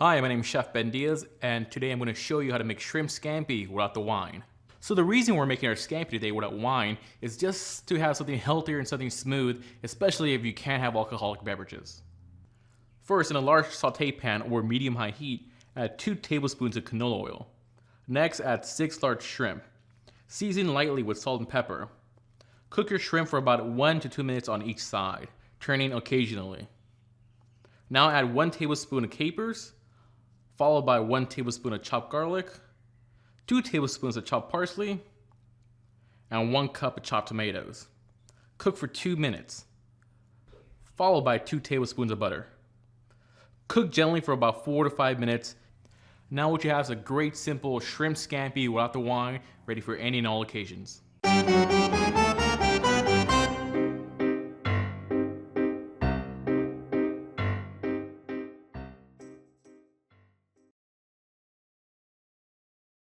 Hi, my name is Chef Ben Diaz, and today I'm going to show you how to make shrimp scampi without the wine. So the reason we're making our scampi today without wine is just to have something healthier and something smooth, especially if you can't have alcoholic beverages. First, in a large saute pan or medium-high heat, add 2 tablespoons of canola oil. Next, add 6 large shrimp. Season lightly with salt and pepper. Cook your shrimp for about 1 to 2 minutes on each side, turning occasionally. Now add 1 tablespoon of capers, followed by 1 tablespoon of chopped garlic, 2 tablespoons of chopped parsley, and 1 cup of chopped tomatoes. Cook for 2 minutes, followed by 2 tablespoons of butter. Cook gently for about 4 to 5 minutes. Now what you have is a great simple shrimp scampi without the wine, ready for any and all occasions.